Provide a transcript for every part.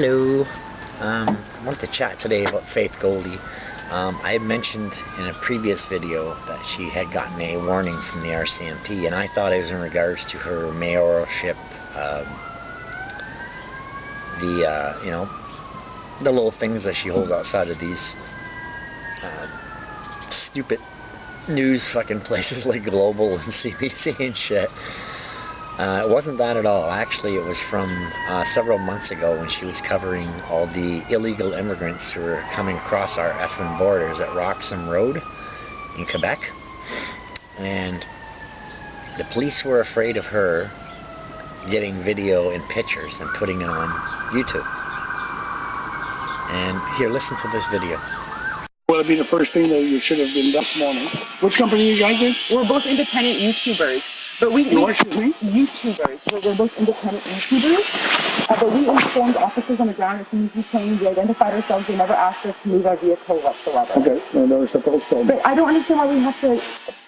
Hello. I want to chat today about Faith Goldy. I had mentioned in a previous video that she had gotten a warning from the RCMP, and I thought it was in regards to her mayoralship, the little things that she holds outside of these stupid news fucking places like Global and CBC and shit. It wasn't that at all. Actually, it was from several months ago when she was covering all the illegal immigrants who were coming across our effing borders at Roxham Road in Quebec. And the police were afraid of her getting video and pictures and putting it on YouTube. And here, listen to this video. Well, it'd be the first thing that you should have been done this morning. Which company are you guys in? We're both independent YouTubers. But What's your name? YouTubers. We're both independent YouTubers. But we informed officers on the ground as soon as we came. We identified ourselves. They never asked us to move our vehicle whatsoever. Okay, no, they're supposed to. But I don't understand why we have to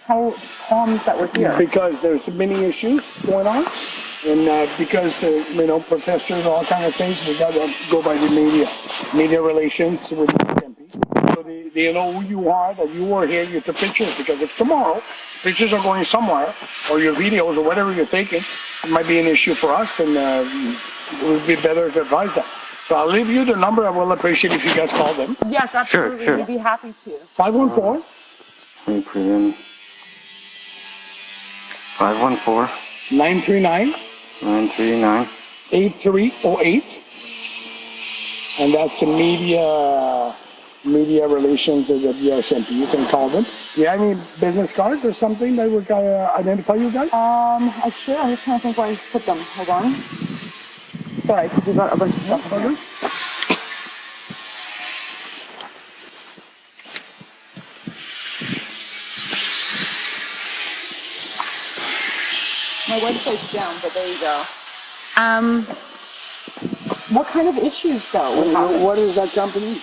tell comms that we're here. Because there's many issues going on. And because, protesters, all kind of things, we got to go by the media relations with the MP. So they know who you are, that you were here, you took pictures. Because if tomorrow pictures are going somewhere, or your videos or whatever you're taking, it might be an issue for us, and it would be better to advise them. So I'll leave you the number. I will appreciate if you guys call them. Yes, absolutely. Sure. We'd be happy to. 514. Let me put in 514 939 939 8308, and that's a media relations of the RCMP. You can call them. Do you have any business cards or something that would identify you guys? I should. I'm just trying to think where I put them. Hold on. Sorry, because we've got a bunch of stuff in here. My website's down, but there you go. What kind of issues, though? What is that company?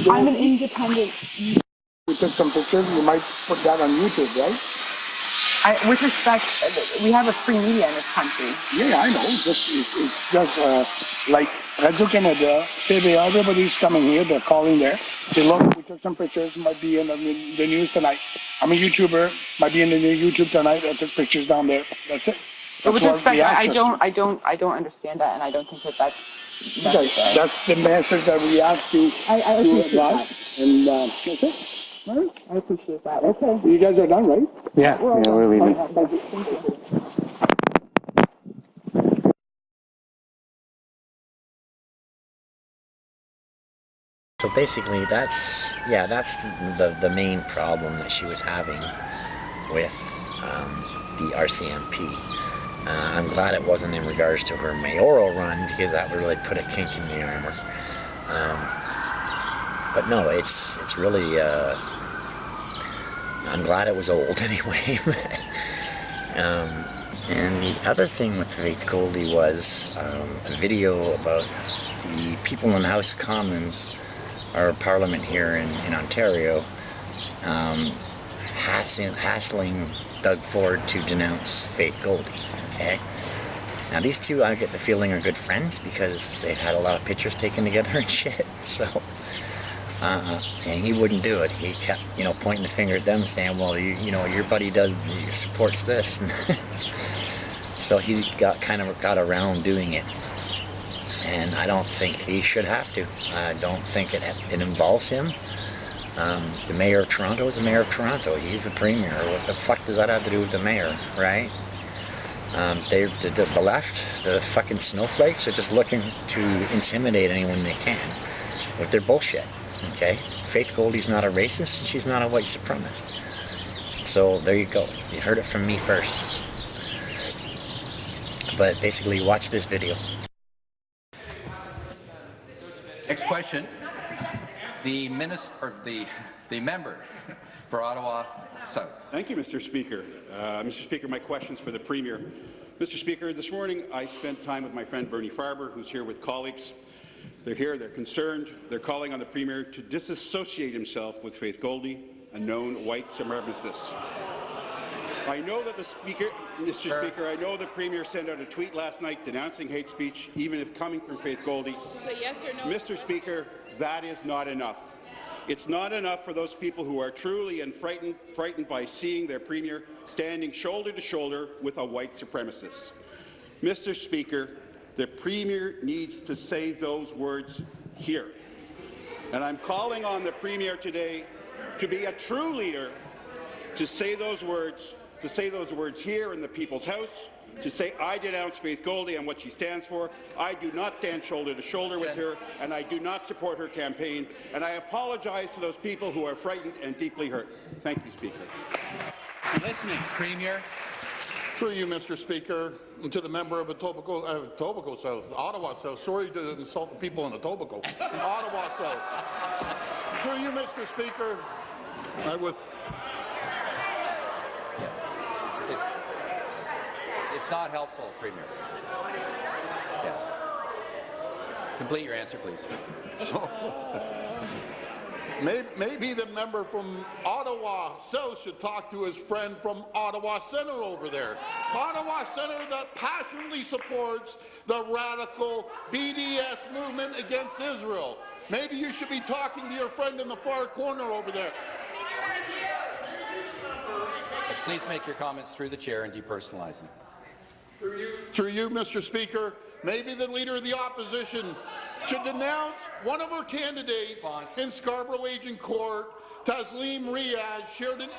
I'm an independent. You took some pictures. You might put that on YouTube, right? With respect, we have a free media in this country. Yeah, I know. It's just like Radio Canada, TVA, everybody's coming here. They're calling there. Say, look, we took some pictures. Might be in the news tonight. I'm a YouTuber. Might be in the YouTube tonight. I took pictures down there. That's it. But with respect, I don't understand that, and I don't think that's necessary. That's the message that we have to advise. That. And that's it. All right. I appreciate that. Okay. You guys are done, right? Yeah, we're leaving. Thank you. So basically, that's the main problem that she was having with the RCMP. I'm glad it wasn't in regards to her mayoral run, because that would really put a kink in the armor. But no, it's really, I'm glad it was old anyway. And the other thing with Faith Goldy was a video about the people in the House of Commons, our Parliament here in Ontario, hassling Doug Ford to denounce Faith Goldy. Okay. Now these two, I get the feeling, are good friends because they've had a lot of pictures taken together and shit. So, and he wouldn't do it. He kept, pointing the finger at them, saying, "Well, your buddy supports this." And so he got around doing it. And I don't think he should have to. I don't think it involves him. The mayor of Toronto is the mayor of Toronto. He's the premier. What the fuck does that have to do with the mayor, right? The left, the fucking snowflakes, are just looking to intimidate anyone they can with their bullshit, okay? Faith Goldy's not a racist, and she's not a white supremacist. So there you go. You heard it from me first. But basically, watch this video. Next question. The member for Ottawa South. Thank you, Mr. Speaker. Mr. Speaker, my question's for the Premier. Mr. Speaker, this morning I spent time with my friend Bernie Farber, who's here with colleagues. They're here, they're concerned, they're calling on the Premier to disassociate himself with Faith Goldy, a known white supremacist. I know that the Speaker, Mr. Speaker, I know the Premier sent out a tweet last night denouncing hate speech, even if coming from Faith Goldy. This is a yes or no Mr. question. Speaker, that is not enough. It's not enough for those people who are truly and frightened by seeing their Premier standing shoulder to shoulder with a white supremacist. Mr. Speaker, the Premier needs to say those words here. And I'm calling on the Premier today to be a true leader, to say those words here in the People's House, to say, I denounce Faith Goldy and what she stands for. I do not stand shoulder to shoulder with her, and I do not support her campaign. And I apologize to those people who are frightened and deeply hurt. Thank you, Speaker. Listening. Premier. Through you, Mr. Speaker, and to the member of Etobicoke South, Ottawa South. Sorry to insult the people in Etobicoke. Ottawa South. Through you, Mr. Speaker, I would. It's not helpful, Premier. Yeah. Complete your answer, please. So, maybe the member from Ottawa South should talk to his friend from Ottawa Centre over there. Ottawa Centre that passionately supports the radical BDS movement against Israel. Maybe you should be talking to your friend in the far corner over there. Please make your comments through the chair and depersonalize them. Through you, Mr. Speaker, maybe the Leader of the Opposition should denounce one of her candidates in Scarborough Agent Court. Taslim Riaz shared an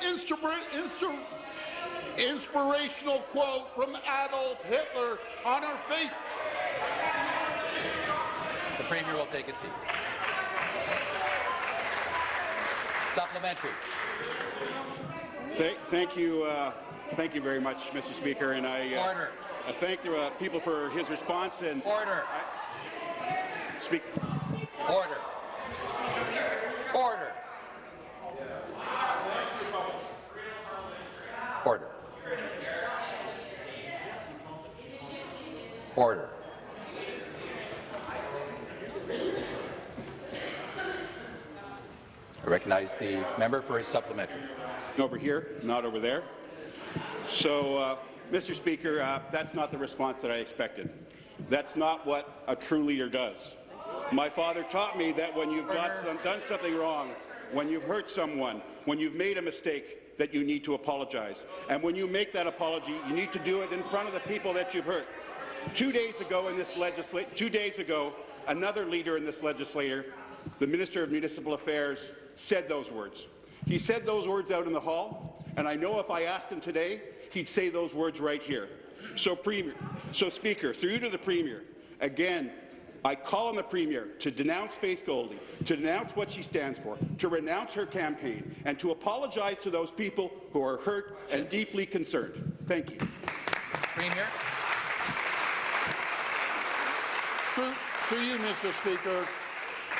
inspirational quote from Adolf Hitler on her Facebook. The Premier will take a seat. Supplementary. Thank you very much, Mr. Speaker, and I thank the people for his response. And Order. Order. Order. Order. Order. I recognize the member for his supplementary. Over here, not over there. So, Mr. Speaker, that's not the response that I expected. That's not what a true leader does. My father taught me that when you've done something wrong, when you've hurt someone, when you've made a mistake, that you need to apologize. And when you make that apology, you need to do it in front of the people that you've hurt. 2 days ago, another leader in this legislature, the Minister of Municipal Affairs, said those words. He said those words out in the hall, and I know if I asked him today, he'd say those words right here. So, Speaker, through you to the Premier, again, I call on the Premier to denounce Faith Goldy, to denounce what she stands for, to renounce her campaign, and to apologize to those people who are hurt and deeply concerned. Thank you. Premier. Through you, Mr. Speaker,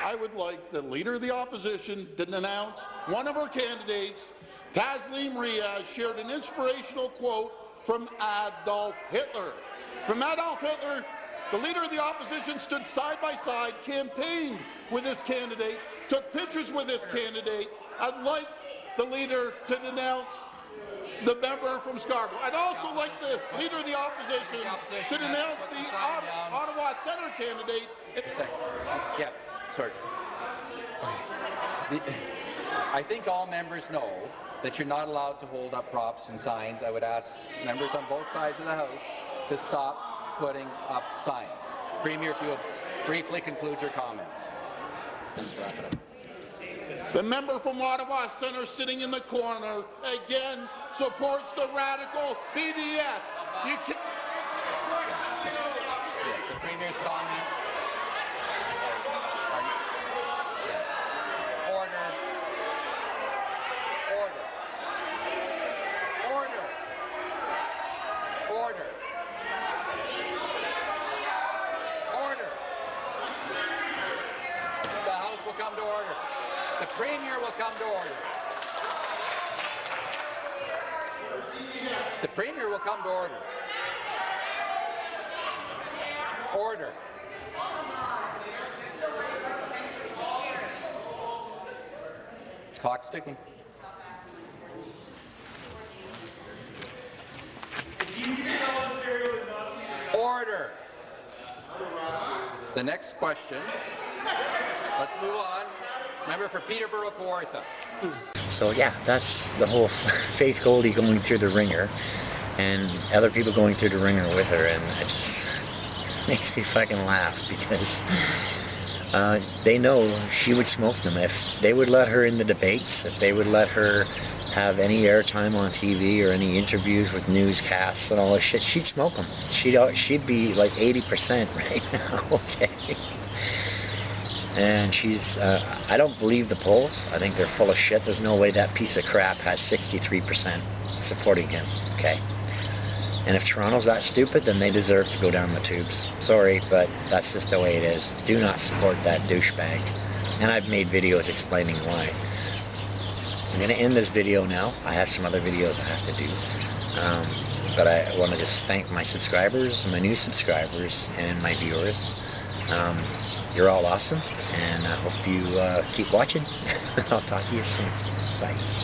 I would like the Leader of the Opposition to denounce one of her candidates. Taslim Riaz shared an inspirational quote from Adolf Hitler. From Adolf Hitler, the Leader of the Opposition stood side by side, campaigned with this candidate, took pictures with this candidate. I'd like the Leader to denounce the member from Scarborough. I'd also like the Leader of the Opposition to denounce the Ottawa Centre candidate. Yeah, sorry. I think all members know that you're not allowed to hold up props and signs. I would ask members on both sides of the House to stop putting up signs. Premier, if you would briefly conclude your comments. Let's wrap it up. The member from Ottawa Centre sitting in the corner, again, supports the radical BDS. You can Yes, the Premier's comments. Order. Order. Order. Order. Order. The House will come to order. The Premier will come to order. The Premier will come to order. Order. Clock's ticking. The next question. Let's move on. Member for Peterborough Kawartha. So yeah, that's the whole Faith Goldy going through the ringer, and other people going through the ringer with her, and it just makes me fucking laugh because they know she would smoke them if they would let her in the debates, if they would let her have any airtime on TV or any interviews with newscasts and all this shit. She'd smoke them. She'd be like 80% right now. Okay. And she's, I don't believe the polls. I think they're full of shit. There's no way that piece of crap has 63% supporting him, okay? And if Toronto's that stupid, then they deserve to go down the tubes. Sorry, but that's just the way it is. Do not support that douchebag. And I've made videos explaining why. I'm going to end this video now. I have some other videos I have to do. But I want to just thank my subscribers, my new subscribers, and my viewers. You're all awesome, and I hope you keep watching. I'll talk to you soon. Bye.